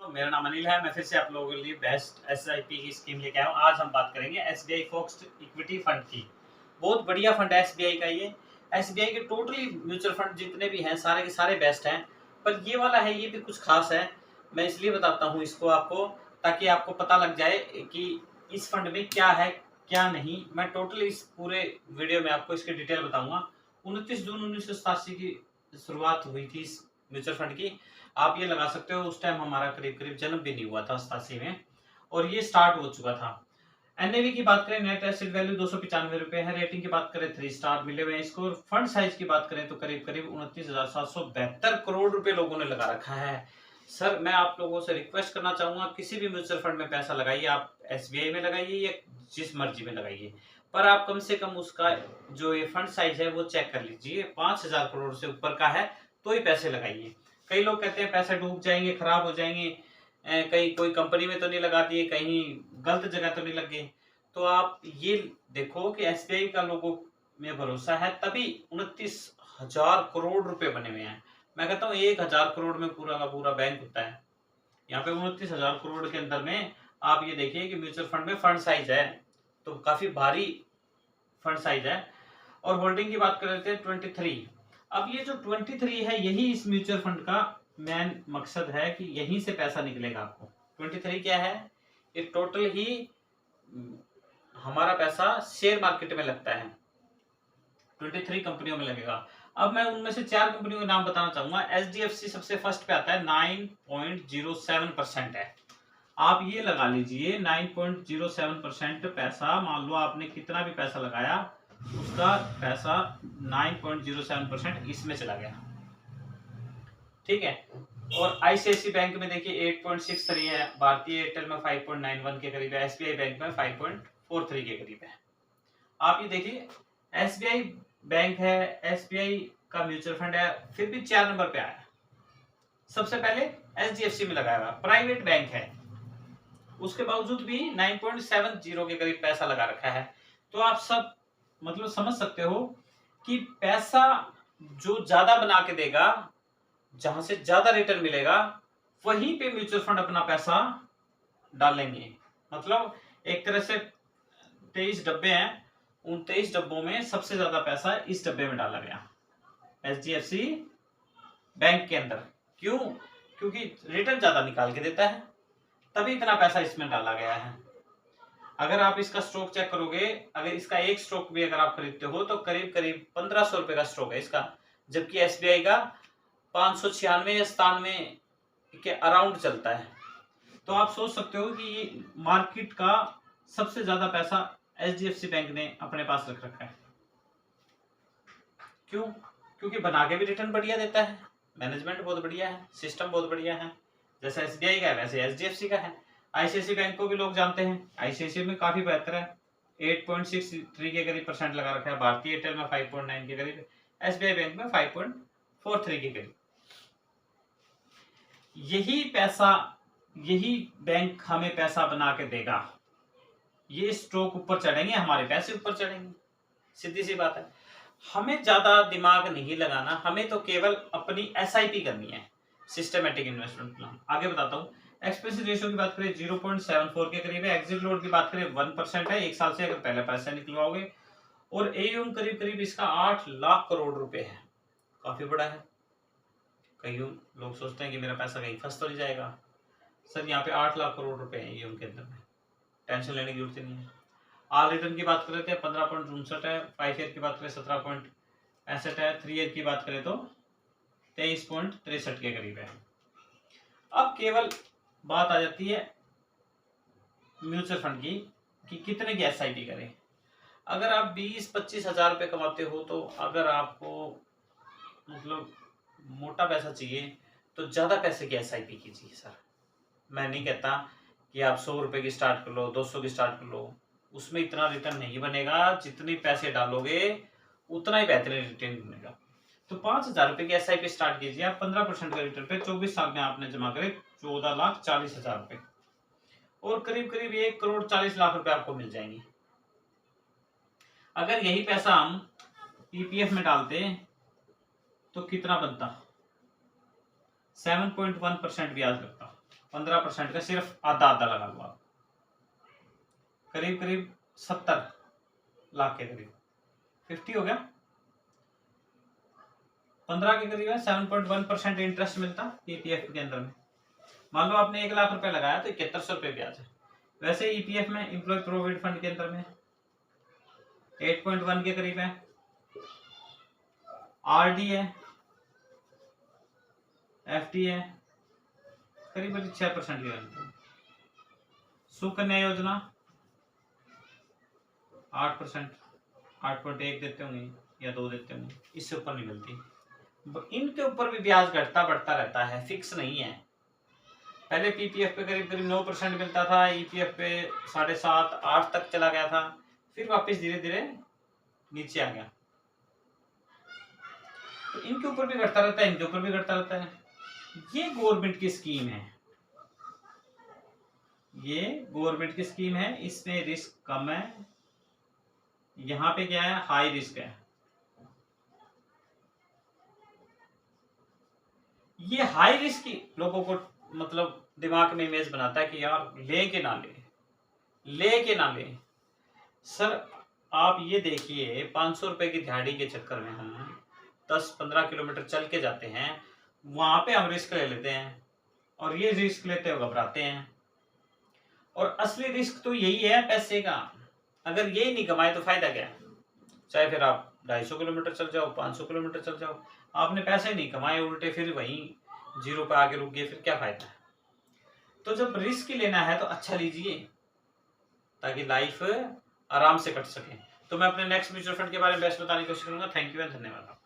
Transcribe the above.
मेरा नाम अनिल है। मैं फिर से आप लोगों के लिए बेस्ट एसआईपी की स्कीम लेके आया हूँ। आज हम बात करेंगे एसबीआई फोकस्ड इक्विटी फंड की। बहुत बढ़िया फंड है एसबीआई का ये। एसबीआई के टोटली म्यूचुअल फंड जितने भी हैं सारे के सारे बेस्ट हैं, पर ये वाला है ये भी कुछ खास है। मैं इसलिए बताता हूँ इसको आपको, ताकि आपको पता लग जाए कि इस फंड में क्या है क्या नहीं। मैं टोटली इस पूरे वीडियो में आपको इसकी डिटेल बताऊंगा। 29 जून 1987 की शुरुआत हुई थी इस म्यूचुअल फंड की। आप ये लगा सकते हो उस टाइम हमारा करीब करीब जन्म भी नहीं हुआ था 87 में, और ये स्टार्ट हो चुका था। एनएवी की बात करें, नेट एसेट वैल्यू 295 रुपए है। रेटिंग की बात करें 3 स्टार मिले हुए हैं इसको। फंड साइज की बात करें तो करीब करीब 29,772 करोड़ रुपए लोगों ने लगा रखा है। सर मैं आप लोगों से रिक्वेस्ट करना चाहूंगा, किसी भी म्यूचुअल फंड में पैसा लगाइए, आप एसबीआई में लगाइए या जिस मर्जी में लगाइए, पर आप कम से कम उसका जो ये फंड साइज है वो चेक कर लीजिए। 5,000 करोड़ से ऊपर का है तो ही पैसे लगाइए। कई लोग कहते हैं पैसे डूब जाएंगे, खराब हो जाएंगे, कहीं कोई कंपनी में तो नहीं लगा दिए, कहीं गलत जगह तो नहीं लग गए। तो आप ये देखो कि एसबीआई का लोगों में भरोसा है, तभी 29,000 करोड़ रुपए बने हुए हैं। मैं कहता हूँ 1,000 करोड़ में पूरा का पूरा बैंक होता है। यहाँ पे 29,000 करोड़ के अंदर में आप ये देखिए कि म्यूचुअल फंड में फंड साइज है तो काफी भारी फंड साइज है। और होल्डिंग की बात कर रहे थे 23। अब ये जो 23 है यही इस म्यूचुअल फंड का मेन मकसद है कि यहीं से पैसा निकलेगा आपको। 23 क्या है, ये टोटल ही हमारा पैसा शेयर मार्केट में लगता है। 23 कंपनियों में लगेगा। अब मैं उनमें से 4 कंपनियों के नाम बताना चाहूंगा। एचडीएफसी सबसे फर्स्ट पे आता है, 9.07% है। आप ये लगा लीजिए 9.07% पैसा। मान लो आपने कितना भी पैसा लगाया, उसका पैसा 9.07% इसमें चला गया, ठीक है। और आईसीआईसी बैंक में देखिए 8.63 है, भारतीय एयरटेल में 5.91 के करीब है, एसबीआई बैंक में 5.43 के करीब है। आप ये देखिए एसबीआई बैंक है, एसबीआई का म्यूचुअल फंड है, फिर भी 4 नंबर पे आया। सबसे पहले एचडीएफसी में लगाया हुआ प्राइवेट बैंक है, उसके बावजूद भी 9.70 के करीब पैसा लगा रखा है। तो आप सब मतलब समझ सकते हो कि पैसा जो ज्यादा बना के देगा, जहां से ज्यादा रिटर्न मिलेगा, वहीं पे म्यूचुअल फंड अपना पैसा डालेंगे। मतलब एक तरह से 23 डब्बे हैं, उन 23 डब्बों में सबसे ज्यादा पैसा इस डब्बे में डाला गया, एचडीएफसी बैंक के अंदर। क्यों? क्योंकि रिटर्न ज्यादा निकाल के देता है, तभी इतना पैसा इसमें डाला गया है। अगर आप इसका स्टॉक चेक करोगे, अगर इसका एक स्टॉक भी अगर आप खरीदते हो तो करीब करीब 1500 रुपए का स्टॉक है इसका, जबकि एसबीआई का 596 या 97 के अराउंड चलता है। तो आप सोच सकते हो कि ये मार्केट का सबसे ज्यादा पैसा एचडीएफसी बैंक ने अपने पास रख रखा है। क्यों? क्योंकि बना के भी रिटर्न बढ़िया देता है, मैनेजमेंट बहुत बढ़िया है, सिस्टम बहुत बढ़िया है। जैसे एसबीआई का है वैसे एचडीएफसी का है। आईसीआईसी बैंक को भी लोग जानते हैं, आईसीआईसी में काफी बेहतर है, 8.63 के करीब परसेंट लगा रखा है, भारतीय एयरटेल में 5.9 के करीब, एसबीआई बैंक में 5.43 के करीब। यही पैसा, यही बैंक हमें पैसा बना के देगा। ये स्टॉक ऊपर चढ़ेंगे, हमारे पैसे ऊपर चढ़ेंगे, सीधी सी बात है। हमें ज्यादा दिमाग नहीं लगाना, हमें तो केवल अपनी एसआईपी करनी है, सिस्टमेटिक इन्वेस्टमेंट प्लान। आगे बताता हूँ। एक्सपेंस रेशियो की बात करें 0.74 के करीब है। एग्जिट लोड की बात करें 1% है, एक साल से अगर पहले पैसे निकलवाओगे। और एयूएम करीब करीब इसका 8 लाख करोड़ रुपए है, काफी बड़ा है। कई लोग सोचते हैं कि मेरा पैसा कहीं फंस तो नहीं जाएगा। सर यहाँ पे 8 लाख करोड़ रुपए हैं एयूएम के अंदर में, टेंशन लेने की जरूरत नहीं है। आल रिटर्न की बात करें तो 15.59 है, 5 ईयर की बात करें 17.65 है, 3 ईयर की बात करें तो 23.63 के करीब है। अब केवल बात आ जाती है म्यूचुअल फंड की कि कितने की एसआईपी करें। अगर आप 20-25 हजार रुपये कमाते हो तो अगर आपको मतलब मोटा पैसा चाहिए तो ज्यादा पैसे की एसआईपी कीजिए। सर मैं नहीं कहता कि आप 100 रुपए की स्टार्ट कर लो, 200 की स्टार्ट कर लो, उसमें इतना रिटर्न नहीं बनेगा। जितने पैसे डालोगे उतना ही बेहतरीन रिटर्न बनेगा। तो 5,000 रुपए की एसआईपी स्टार्ट कीजिए आप, 15% का रिटर्न पे 24 साल में आपने जमा करे 14,40,000 रुपए, और करीब करीब 1,40,00,000 रुपए आपको मिल जाएंगे। अगर यही पैसा हम पीपीएफ में डालते तो कितना बनता? 7.1% ब्याज लगता, 15% का सिर्फ आधा आधा लगा लो आप, करीब करीब 70 लाख के करीब, 50 हो गया, 15 के करीब है, 7.1% इंटरेस्ट मिलता ईपीएफ के अंदर में। मान लो आपने 1 लाख रुपए लगाया तो 7100 रुपये ब्याज है। वैसे ईपीएफ में, एम्प्लॉय प्रोविडेंट फंड के अंदर में 8.1 के करीब है, आरडी है, एफडी है, करीब 6% की वैल्यू। सुकन्या योजना 8%, 8.1 देते होंगे या 2 देते होंगे, इससे ऊपर नहीं मिलती। इनके ऊपर भी ब्याज घटता बढ़ता रहता है, फिक्स नहीं है। पहले पीपीएफ पे करीब करीब 9% मिलता था, ईपीएफ पे 7.5 8 तक चला गया था, फिर वापस धीरे धीरे नीचे आ गया। तो इनके ऊपर भी घटता रहता है, इनके ऊपर भी घटता रहता है। ये गवर्नमेंट की स्कीम है, ये गवर्नमेंट की स्कीम है, इसमें रिस्क कम है। यहाँ पे क्या है, हाई रिस्क है। ये हाई रिस्क की लोगों को मतलब दिमाग में इमेज बनाता है कि यार ले के ना ले, ले के ना ले। सर आप ये देखिए, 500 रुपए की दिहाड़ी के चक्कर में हम 10-15 किलोमीटर चल के जाते हैं, वहां पे हम रिस्क ले लेते हैं, और ये रिस्क लेते हुए घबराते हैं। और असली रिस्क तो यही है पैसे का। अगर यही नहीं कमाए तो फायदा क्या है? चाहे फिर आप 250 किलोमीटर चल जाओ, 500 किलोमीटर चल जाओ, आपने पैसे नहीं कमाए, उल्टे फिर वहीं जीरो पे आके रुक गए, फिर क्या फायदा है? तो जब रिस्क लेना है तो अच्छा लीजिए, ताकि लाइफ आराम से कट सके। तो मैं अपने नेक्स्ट म्यूचुअल फंड के बारे में बेस्ट बताने की कोशिश करूंगा। थैंक यू एंड धन्यवाद।